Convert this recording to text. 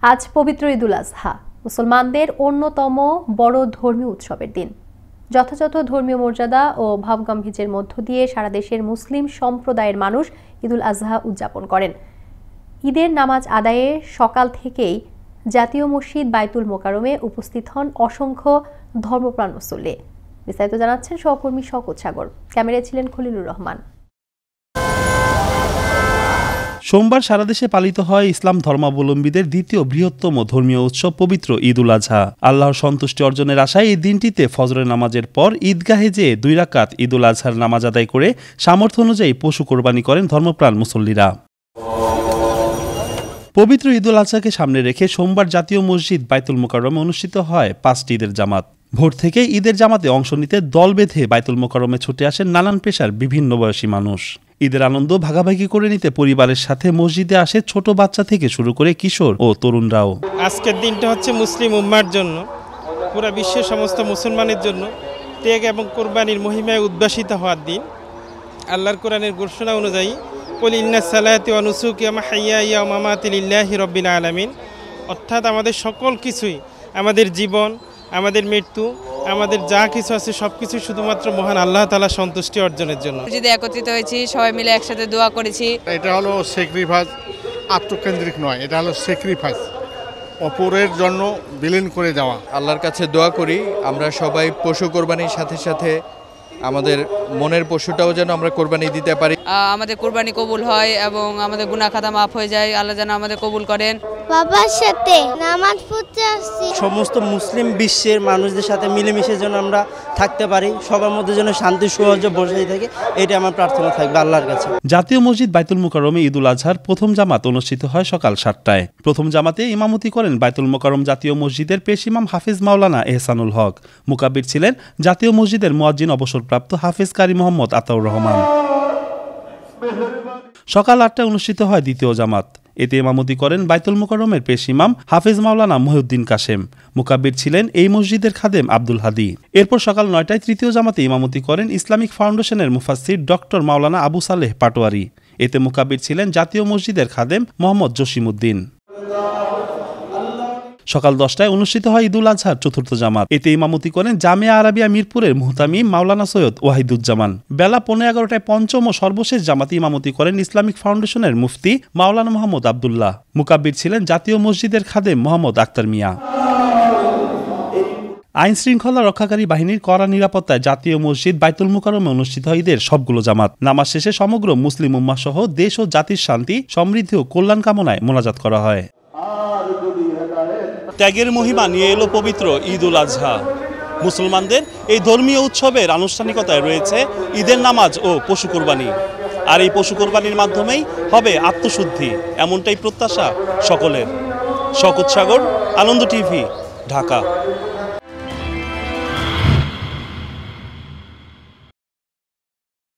আজ পবিত্র ঈদুল আজহা, মুসলমানদের অন্যতম বড় ধর্মীয় উৎসবের দিন। যথাযথ ধর্মীয় মর্যাদা ও ভাবগাম্ভীর্যের মধ্য দিয়ে সারা দেশের মুসলিম সম্প্রদায়ের মানুষ ঈদুল আজহা উদযাপন করেন। ঈদের নামাজ আদায়ে সকাল থেকেই জাতীয় মসজিদ বাইতুল মোকাররমে উপস্থিত হন অসংখ্য ধর্মপ্রাণ মুসল্লি। বিস্তারিত জানাচ্ছেন সহকর্মী শওকত সাগর, ক্যামেরায় ছিলেন খলিলুর রহমান। সোমবার সারা দেশে পালিত হয় ইসলাম ধর্মাবলম্বীদের দ্বিতীয় বৃহত্তম ধর্মীয় উৎসব পবিত্র ঈদুল আজহা। আল্লাহর সন্তুষ্টি অর্জনের আশায় এই দিনটিতে ফজরের নামাজের পর ঈদগাহে যেয়ে 2 রাকাত ঈদুল আজহার নামাজ আদায় করে সামর্থ্য অনুযায়ী পশু কোরবানি করেন ধর্মপ্রাণ মুসল্লিরা। পবিত্র ঈদুল আজহাকে সামনে রেখে সোমবার জাতীয় মসজিদ বাইতুল মোকাররমে অনুষ্ঠিত হয় 5টি ঈদের জামাত। ভোর থেকে ঈদের জামাতে অংশ নিতে দল বেঁধে বাইতুল মোকাররমে ছুটে আসেন নানান পেশার বিভিন্ন বয়সী মানুষ। ঈদের আনন্দ ভাগাভাগি করে নিতে পরিবারের সাথে মসজিদে আসে ছোট বাচ্চা থেকে শুরু করে কিশোর ও তরুণরাও। আজকের দিনটা হচ্ছে মুসলিম উম্মার জন্য, পুরা বিশ্বের সমস্ত মুসলমানের জন্য ত্যাগ এবং কোরবানির মহিমায় উদ্ভাসিত হওয়ার দিন। আল্লাহর কোরআনের ঘোষণা অনুযায়ী কুল ইন্না সালাতি ওয়া নুসুকি ওয়া মাহইয়ায়া ওয়া মামাতি লিল্লাহি রাব্বিল আলামিন, অর্থাৎ আমাদের সকল কিছুই, আমাদের জীবন, আমাদের মৃত্যু, আমাদের যা কিছু আছে সবকিছু শুধুমাত্র মহান আল্লাহ তাআলা সন্তুষ্টি অর্জনের জন্য। যদি একত্রিত হয়েছি, সবাই মিলে একসাথে দোয়া করেছি। এটা হলো স্যাক্রিফাইস, আত্মকেন্দ্রিক নয়, এটা হলো স্যাক্রিফাইস, অপরের জন্য বিলীন করে দেওয়া। আল্লাহর কাছে দোয়া করি আমরা সবাই পশু কোরবানির সাথে সাথে আমাদের মনের পশুটাও যেন আমরা কোরবানি দিতে পারি। আমাদের কোরবানি কবুল হয় এবং আমাদের গুনাহ খাতা মাফ হয়ে যায়। আল্লাহ যেন আমাদের কবুল করেন। বাবার সাথে নামাজ পড়তে আসছি। সমস্ত মুসলিম বিশ্বের মানুষদের সাথে মিলেমিশে যেন আমরা থাকতে পারি, সবার মধ্যে যেন শান্তি সহজে বসে থাকে, এটা আমার প্রার্থনা থাকবে আল্লাহর কাছে। জাতীয় মসজিদ বাইতুল মোকাররমে ঈদুল আজহার প্রথম জামাত অনুষ্ঠিত হয় সকাল 7টায়। প্রথম জামাতে ইমামতি করেন বাইতুল মোকাররম জাতীয় মসজিদের পেশ ইমাম হাফিজ মাওলানা এহসানুল হক। মুকাব্বির ছিলেন জাতীয় মসজিদের মুয়াজ্জিন অবসরপ্রাপ্ত হাফিজ কারি মোহাম্মদ আতাউর রহমান। সকাল 8টায় অনুষ্ঠিত হয় দ্বিতীয় জামাত। এতে ইমামতি করেন বাইতুল মোকাররমের পেশ ইমাম হাফিজ মাওলানা মহিউদ্দিন কাশেম। মুকাব্বির ছিলেন এই মসজিদের খাদেম আব্দুল হাদি। এরপর সকাল 9টায় তৃতীয় জামাতে ইমামতি করেন ইসলামিক ফাউন্ডেশনের মুফাসসির ডক্টর মাওলানা আবু সালেহ পাটোয়ারি। এতে মুকাব্বির ছিলেন জাতীয় মসজিদের খাদেম মোহাম্মদ জসিমউদ্দিন। সকাল 10টায় অনুষ্ঠিত হয় ঈদুল আজহার চতুর্থ জামাত। এতে ইমামতি করেন জামিয়া আরাবিয়া মিরপুরের মুহতামিম মাওলানা সৈয়দ ওয়াহিদুজ্জামান। বেলা 11:15টায় পঞ্চম ও সর্বশেষ জামাতে ইমামতি করেন ইসলামিক ফাউন্ডেশনের মুফতি মাওলানা মোহাম্মদ আবদুল্লাহ। মুকাব্বির ছিলেন জাতীয় মসজিদের খাদেম মোহাম্মদ আক্তার মিয়া। আইন শৃঙ্খলা রক্ষাকারী বাহিনীর কড়া নিরাপত্তায় জাতীয় মসজিদ বাইতুল মোকাররমে অনুষ্ঠিত হয় ঈদের সবগুলো জামাত। নামাজ শেষে সমগ্র মুসলিম উম্মাহ সহ দেশ ও জাতির শান্তি, সমৃদ্ধি ও কল্যাণ কামনায় মোনাজাত করা হয়। ত্যাগের মহিমা নিয়ে এলো পবিত্র ঈদুল আজহা। মুসলমানদের এই ধর্মীয় উৎসবের আনুষ্ঠানিকতায় রয়েছে ঈদের নামাজ ও পশু কোরবানি। আর এই পশু কোরবানির মাধ্যমেই হবে আত্মশুদ্ধি, এমনটাই প্রত্যাশা সকলের। শওকত সাগর, আনন্দ টিভি, ঢাকা।